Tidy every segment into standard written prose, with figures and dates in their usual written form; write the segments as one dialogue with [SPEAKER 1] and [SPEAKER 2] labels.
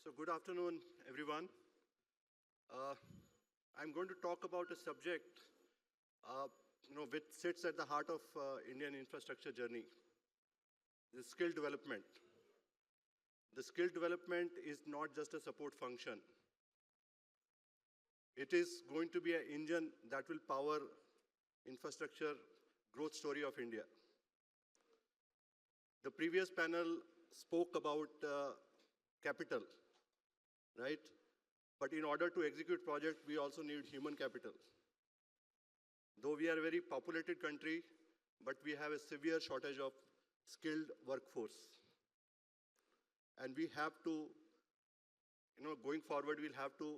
[SPEAKER 1] So good afternoon, everyone. Uh, I'm going to talk about a subject, uh, which sits at the heart of Indian infrastructure journey, the skill development. The skill development is not just a support function. It is going to be an engine that will power infrastructure growth story of India. The previous panel spoke about capital, right? But in order to execute project, we also need human capital. Though we are a very populated country, but we have a severe shortage of skilled workforce. And we have to, going forward, we'll have to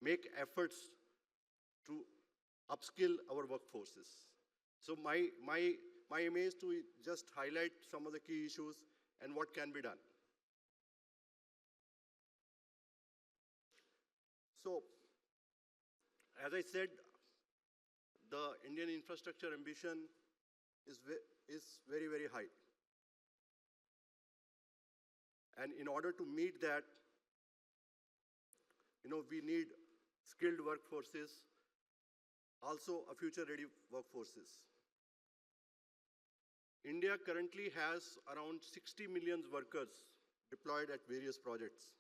[SPEAKER 1] make efforts to upskill our workforces. So my aim is to just highlight some of the key issues and what can be done. So, as I said, the Indian infrastructure ambition is very, very high. And in order to meet that, we need skilled workforces, also a future-ready workforces. India currently has around 60 million workers deployed at various projects.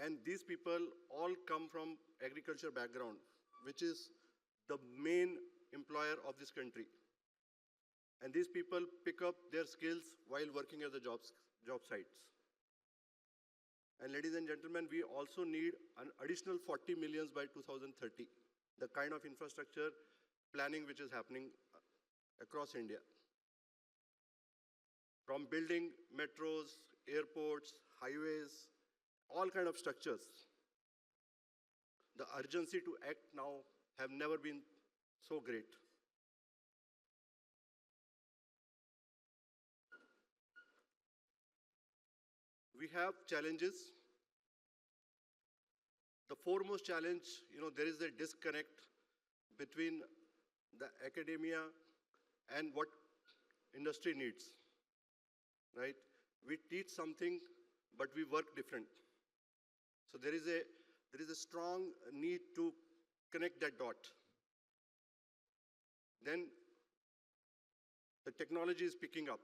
[SPEAKER 1] And these people all come from agriculture background, which is the main employer of this country. And these people pick up their skills while working at the job sites. And ladies and gentlemen, we also need an additional 40 million by 2030, the kind of infrastructure planning which is happening across India. From building metros, airports, highways, all kind of structures. The urgency to act now have never been so great. We have challenges. The foremost challenge, there is a disconnect between the academia and what industry needs, right? We teach something, but we work different. So there is a strong need to connect that dot. Then the technology is picking up,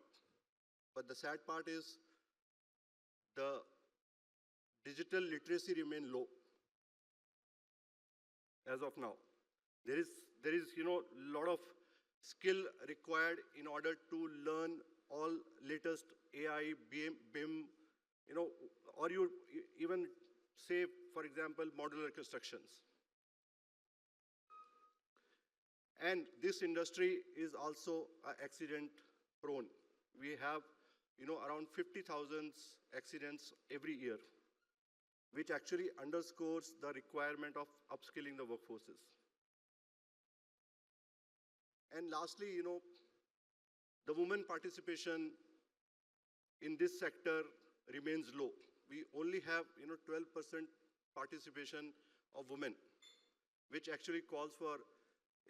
[SPEAKER 1] but the sad part is the digital literacy remain low as of now. There is a lot of skill required in order to learn all latest AI, BIM, or you even say, for example, modular constructions. And this industry is also accident prone. We have, around 50,000 accidents every year, which actually underscores the requirement of upskilling the workforces. And lastly, the women participation in this sector remains low. We only have, 12% participation of women, which actually calls for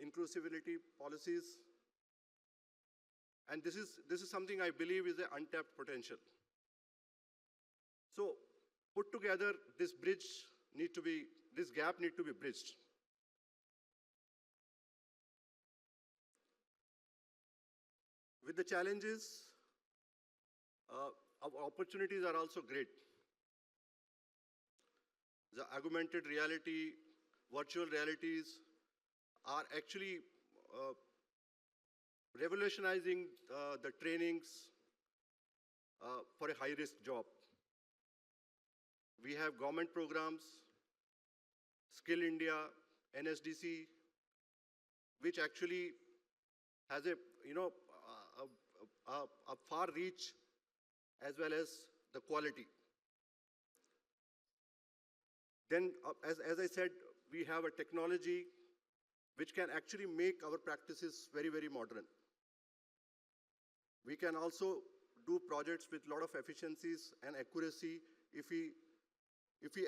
[SPEAKER 1] inclusivity policies. And this is something I believe is an untapped potential. So, put together, this gap need to be bridged. With the challenges, our opportunities are also great. The augmented reality, virtual realities are actually revolutionizing the trainings for a high-risk job. We have government programs, Skill India, NSDC, which actually has a far reach as well as the quality. Then, as I said, we have a technology which can actually make our practices very, very modern. We can also do projects with a lot of efficiencies and accuracy if we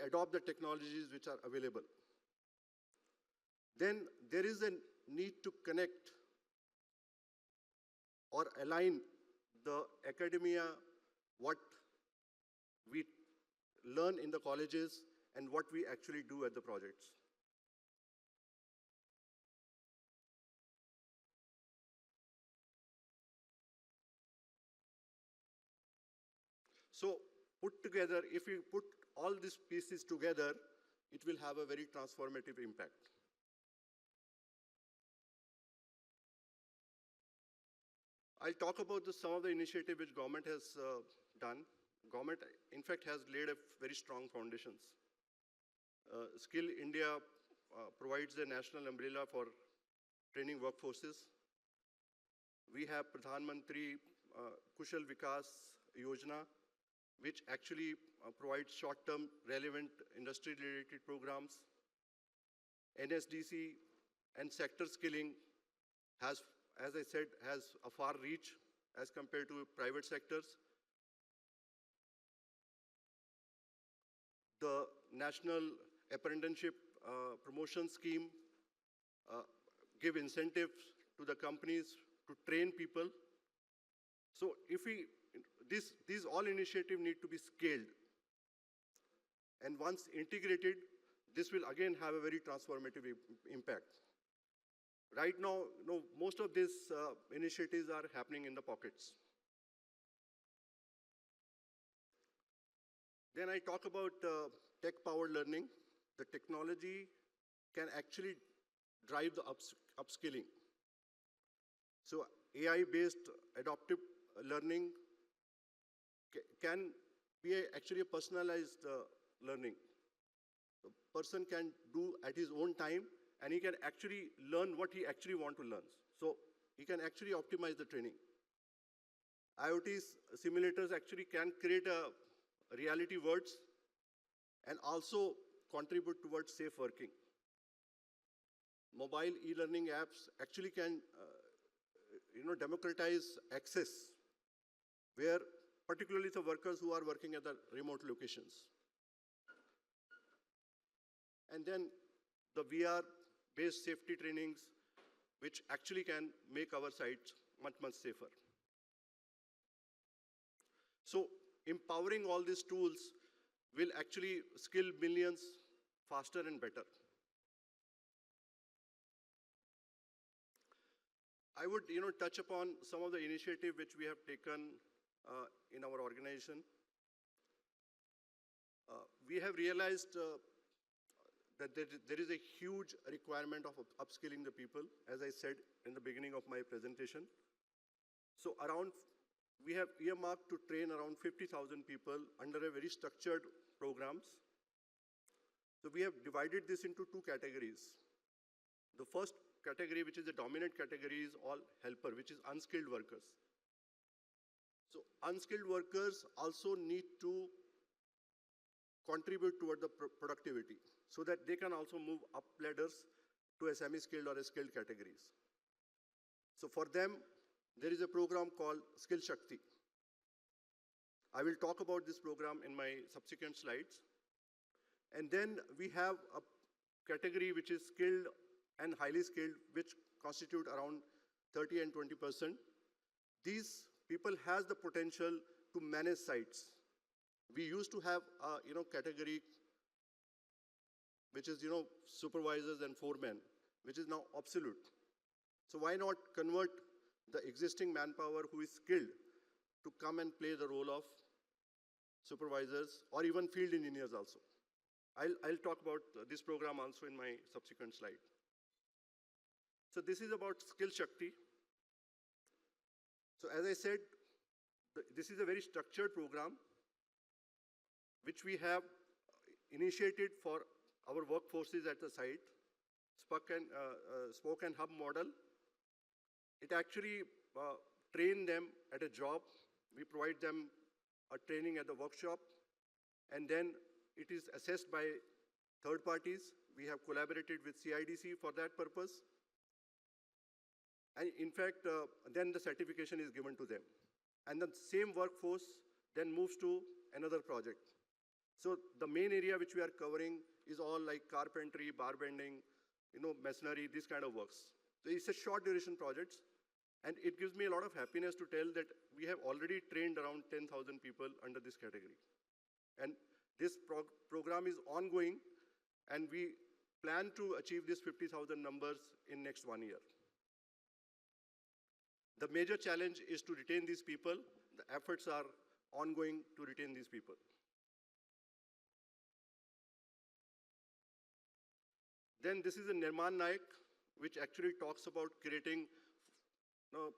[SPEAKER 1] adopt the technologies which are available. Then there is a need to connect or align the academia, what we learn in the colleges and what we actually do at the projects. So put together, if we put all these pieces together, it will have a very transformative impact. I'll talk about some of the initiatives which government has done. Government, in fact, has laid a very strong foundations. Skill India provides a national umbrella for training workforces. We have Pradhan Mantri Kushal Vikas Yojana, which actually provides short-term relevant industry-related programs. NSDC and sector skilling has, as I said, has a far reach as compared to private sectors. The National Apprenticeship Promotion Scheme give incentives to the companies to train people. So if we, these all initiatives need to be scaled. And once integrated, this will again have a very transformative impact. Right now, most of these initiatives are happening in the pockets. Then I talk about tech-powered learning. The technology can actually drive the upskilling. So AI-based adaptive learning can be actually a personalized learning. The person can do at his own time, and he can actually learn what he actually wants to learn. So he can actually optimize the training. IoT simulators actually can create a reality worlds and also contribute towards safe working. Mobile e-learning apps actually can democratize access, where particularly the workers who are working at the remote locations. And then the VR-based safety trainings, which actually can make our sites much, much safer. So empowering all these tools will actually skill millions faster and better. I would touch upon some of the initiatives which we have taken in our organization. We have realized that there is a huge requirement of upskilling the people, as I said in the beginning of my presentation. So we have earmarked to train around 50,000 people under a very structured programs. So we have divided this into two categories. The first category, which is the dominant category, is all helper, which is unskilled workers. So unskilled workers also need to contribute toward the productivity so that they can also move up ladders to a semi-skilled or a skilled categories. So for them, there is a program called Skill Shakti. I will talk about this program in my subsequent slides. And then we have a category which is skilled and highly skilled, which constitute around 30 and 20%. These people has the potential to manage sites. We used to have a category which is supervisors and foremen, which is now obsolete. So why not convert the existing manpower who is skilled to come and play the role of supervisors or even field engineers also. I'll talk about this program also in my subsequent slide. So this is about Skill Shakti. So as I said, this is a very structured program which we have initiated for our workforces at the site, spoke and hub model. It actually train them at a job. We provide them a training at the workshop, and then it is assessed by third parties. We have collaborated with CIDC for that purpose. And in fact, then the certification is given to them. And the same workforce then moves to another project. So the main area which we are covering is all like carpentry, bar bending, masonry, these kind of works. So it's a short duration projects. And it gives me a lot of happiness to tell that we have already trained around 10,000 people under this category. And this program is ongoing, and we plan to achieve this 50,000 numbers in next 1 year. The major challenge is to retain these people. The efforts are ongoing to retain these people. Then this is a Nirman Naik, which actually talks about creating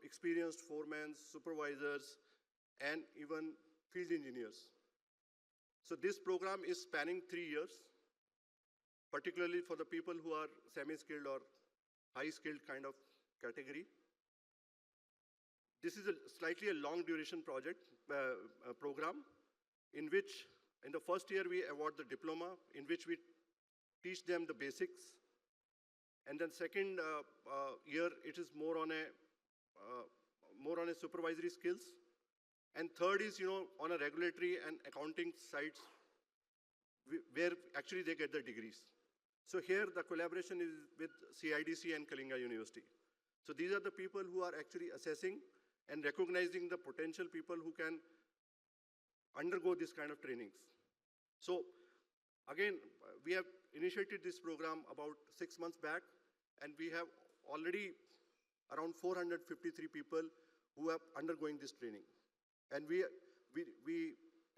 [SPEAKER 1] experienced foremen, supervisors, and even field engineers. So this program is spanning 3 years, particularly for the people who are semi-skilled or high-skilled kind of category. This is slightly a long duration program, in which in the first year we award the diploma, in which we teach them the basics. And then second year, it is more on a supervisory skills. And third is, on a regulatory and accounting sides, where actually they get the degrees. So here the collaboration is with CIDC and Kalinga University. So these are the people who are actually assessing and recognizing the potential people who can undergo this kind of trainings. So again, we have initiated this program about 6 months back, and we have already around 453 people who are undergoing this training. And we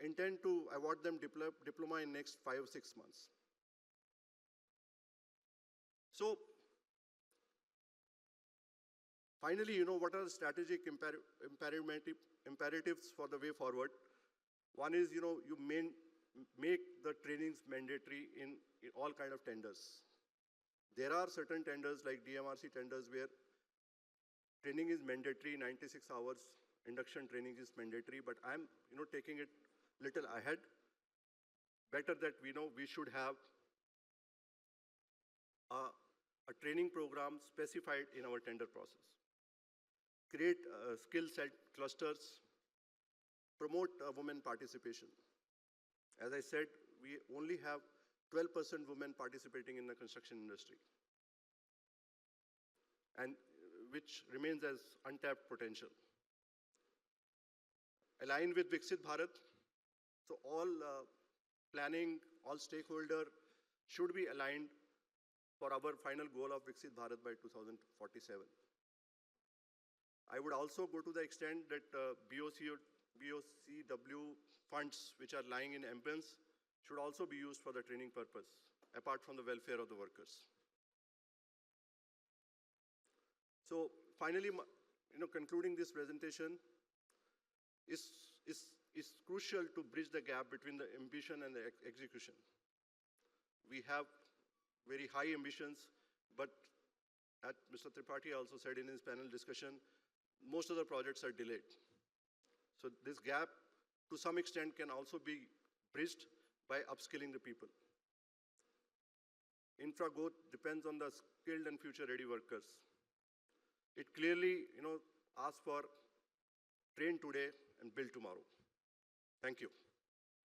[SPEAKER 1] intend to award them diploma in next 5 or 6 months. So finally, what are the strategic imperatives for the way forward? One is, you make the trainings mandatory in all kind of tenders. There are certain tenders like DMRC tenders where training is mandatory, 96 hours induction training is mandatory, but I'm taking it little ahead. Better that we should have a training program specified in our tender process. Create skill set clusters, promote women participation. As I said, we only have 12% women participating in the construction industry, and which remains as untapped potential. Align with Viksit Bharat. So all planning, all stakeholders should be aligned for our final goal of Viksit Bharat by 2047. I would also go to the extent that BOCW funds which are lying in AMBANS should also be used for the training purpose, apart from the welfare of the workers. So finally, concluding this presentation is crucial to bridge the gap between the ambition and the execution. We have very high ambitions, but as Mr. Tripathi also said in his panel discussion, most of the projects are delayed. So this gap, to some extent, can also be bridged by upskilling the people. Infra growth depends on the skilled and future-ready workers. It clearly, asks for train today and build tomorrow. Thank you.